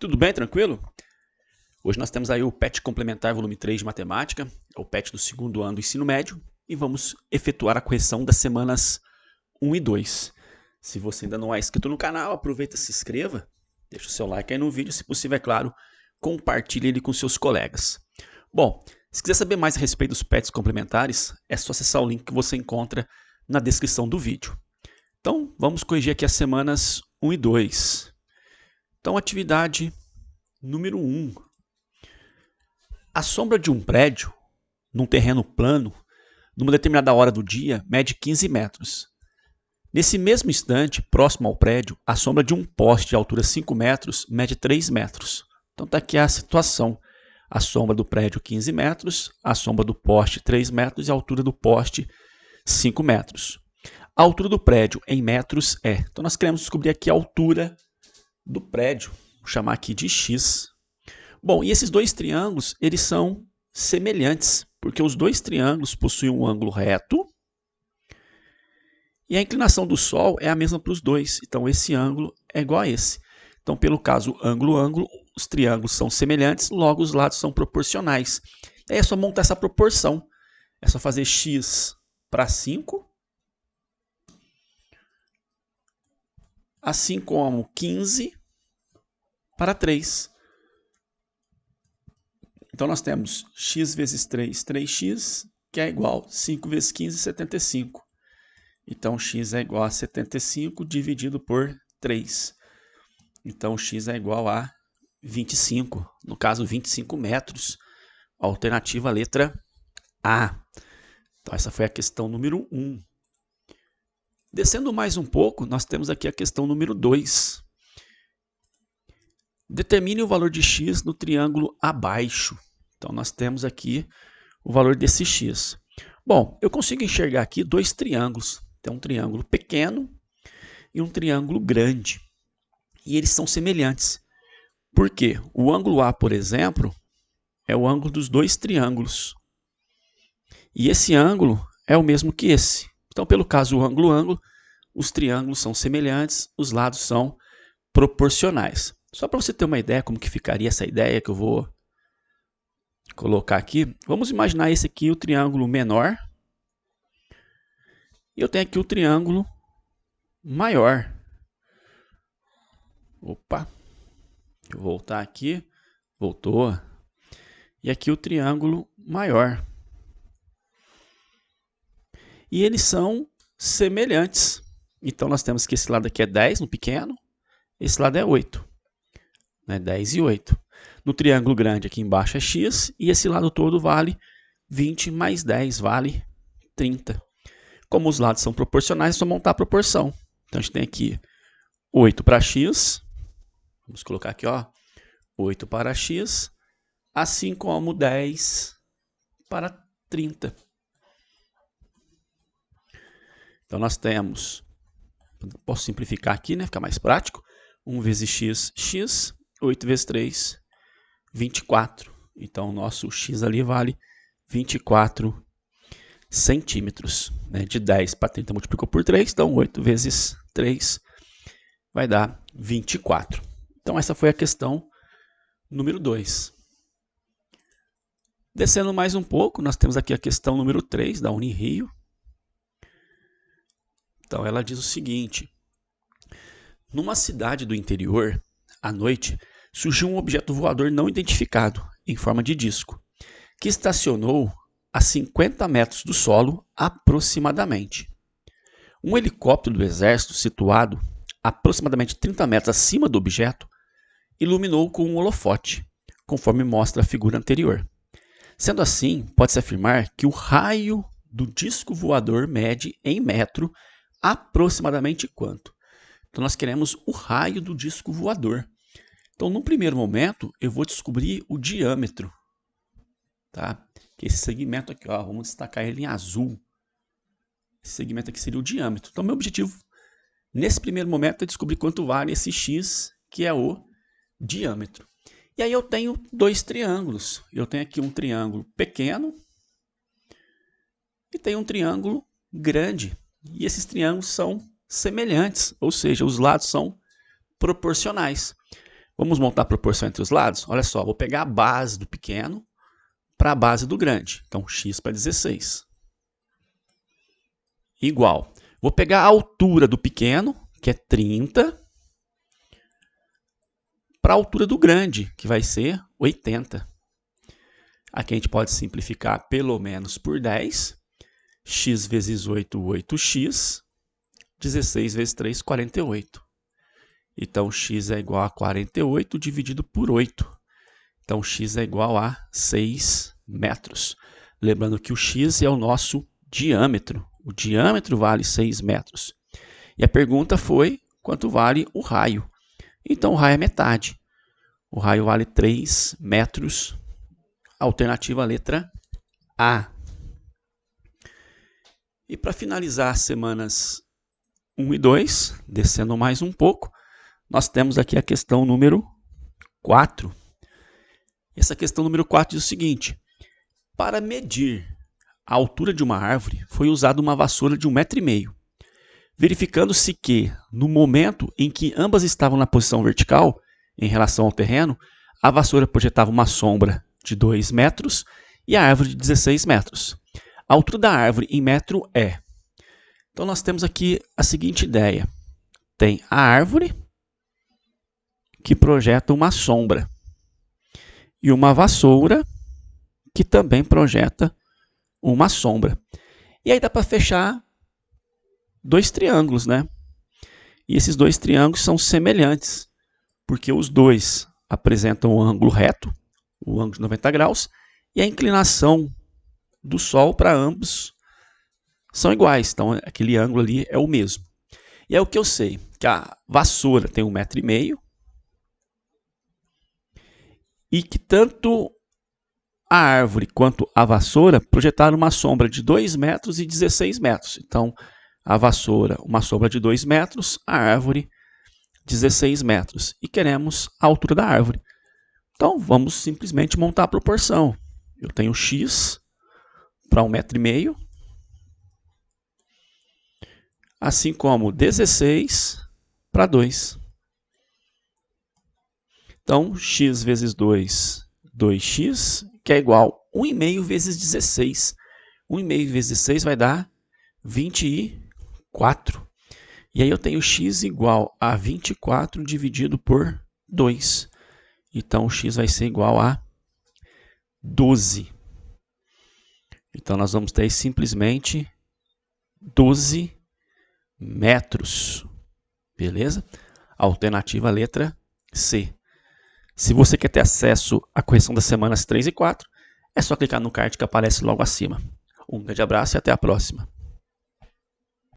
Tudo bem, tranquilo? Hoje nós temos aí o PET Complementar Volume 3 de Matemática, é o PET do segundo ano do ensino médio, e vamos efetuar a correção das semanas 1 e 2. Se você ainda não é inscrito no canal, aproveita e se inscreva, deixa o seu like aí no vídeo, se possível, é claro, compartilhe ele com seus colegas. Bom, se quiser saber mais a respeito dos PETs complementares, é só acessar o link que você encontra na descrição do vídeo. Então, vamos corrigir aqui as semanas 1 e 2. Então, atividade número 1. A sombra de um prédio, num terreno plano, numa determinada hora do dia, mede 15 metros. Nesse mesmo instante, próximo ao prédio, a sombra de um poste de altura 5 metros mede 3 metros. Então está aqui a situação. A sombra do prédio 15 metros, a sombra do poste 3 metros e a altura do poste 5 metros. A altura do prédio em metros é. Então nós queremos descobrir aqui a altura do prédio. Vou chamar aqui de x. Bom, e esses dois triângulos, eles são semelhantes, porque os dois triângulos possuem um ângulo reto e a inclinação do Sol é a mesma para os dois. Então, esse ângulo é igual a esse. Então, pelo caso ângulo-ângulo, os triângulos são semelhantes, logo os lados são proporcionais. Aí é só montar essa proporção. É só fazer x para 5, assim como 15 para 3. Então, nós temos x vezes 3, 3x, que é igual a 5 vezes 15, 75. Então, x é igual a 75 dividido por 3. Então, x é igual a 25. No caso, 25 metros. Alternativa letra A. Então, essa foi a questão número 1. Descendo mais um pouco, nós temos aqui a questão número 2. Determine o valor de x no triângulo abaixo. Então, nós temos aqui o valor desse x. Bom, eu consigo enxergar aqui dois triângulos. Tem um triângulo pequeno e um triângulo grande. E eles são semelhantes. Por quê? O ângulo A, por exemplo, é o ângulo dos dois triângulos. E esse ângulo é o mesmo que esse. Então, pelo caso o ângulo-ângulo, os triângulos são semelhantes, os lados são proporcionais. Só para você ter uma ideia como que ficaria essa ideia que eu vou colocar aqui, vamos imaginar esse aqui, o triângulo menor. E eu tenho aqui o triângulo maior. Opa, deixa eu voltar aqui. Voltou. E aqui o triângulo maior. E eles são semelhantes. Então, nós temos que esse lado aqui é 10 no pequeno, esse lado é 8. 10 e 8. No triângulo grande aqui embaixo é x, e esse lado todo vale 20 mais 10, vale 30. Como os lados são proporcionais, é só montar a proporção. Então, a gente tem aqui 8 para x, vamos colocar aqui, ó, 8 para x, assim como 10 para 30. Então, nós temos, posso simplificar aqui, né, ficar mais prático, 1 vezes x, x, 8 vezes 3, 24. Então, o nosso x ali vale 24 centímetros. Né? De 10 para 30 multiplicou por 3, então 8 vezes 3 vai dar 24. Então, essa foi a questão número 2. Descendo mais um pouco, nós temos aqui a questão número 3 da Unirio. Então, ela diz o seguinte: numa cidade do interior, à noite, surgiu um objeto voador não identificado, em forma de disco, que estacionou a 50 metros do solo aproximadamente. Um helicóptero do exército, situado aproximadamente 30 metros acima do objeto, iluminou com um holofote, conforme mostra a figura anterior. Sendo assim, pode-se afirmar que o raio do disco voador mede, em metro, aproximadamente quanto? Então, nós queremos o raio do disco voador. Então, no primeiro momento, eu vou descobrir o diâmetro. Tá? Que esse segmento aqui, ó, vamos destacar ele em azul. Esse segmento aqui seria o diâmetro. Então, meu objetivo, nesse primeiro momento, é descobrir quanto vale esse x, que é o diâmetro. E aí eu tenho dois triângulos. Eu tenho aqui um triângulo pequeno e tenho um triângulo grande. E esses triângulos são semelhantes, ou seja, os lados são proporcionais. Vamos montar a proporção entre os lados? Olha só, vou pegar a base do pequeno para a base do grande. Então, x para 16. Igual. Vou pegar a altura do pequeno, que é 30, para a altura do grande, que vai ser 80. Aqui a gente pode simplificar pelo menos por 10. X vezes 8, 8x. 16 vezes 3, 48. Então, x é igual a 48 dividido por 8. Então, x é igual a 6 metros. Lembrando que o x é o nosso diâmetro. O diâmetro vale 6 metros. E a pergunta foi quanto vale o raio. Então, o raio é metade. O raio vale 3 metros. Alternativa letra A. E para finalizar as semanas 1 e 2, descendo mais um pouco, nós temos aqui a questão número 4. Essa questão número 4 diz o seguinte: para medir a altura de uma árvore, foi usada uma vassoura de 1,5 m. Verificando-se que, no momento em que ambas estavam na posição vertical, em relação ao terreno, a vassoura projetava uma sombra de 2 metros e a árvore de 16 metros. A altura da árvore em metro é. Então, nós temos aqui a seguinte ideia. Tem a árvore, que projeta uma sombra, e uma vassoura, que também projeta uma sombra. E aí dá para fechar dois triângulos, né? E esses dois triângulos são semelhantes, porque os dois apresentam um ângulo reto, o ângulo de 90 graus, e a inclinação do Sol para ambos são iguais. Então, aquele ângulo ali é o mesmo. E é o que eu sei, que a vassoura tem 1,5 m e que tanto a árvore quanto a vassoura projetaram uma sombra de 2 metros e 16 metros. Então, a vassoura, uma sombra de 2 metros, a árvore, 16 metros. E queremos a altura da árvore. Então, vamos simplesmente montar a proporção. Eu tenho x para 1,5 m, assim como 16 para 2. Então, x vezes 2, 2x, que é igual a 1,5 vezes 16. 1,5 vezes 16 vai dar 24. E aí eu tenho x igual a 24 dividido por 2. Então, x vai ser igual a 12. Então, nós vamos ter simplesmente 12 metros. Beleza? Alternativa letra C. Se você quer ter acesso à correção das semanas 3 e 4, é só clicar no card que aparece logo acima. Um grande abraço e até a próxima.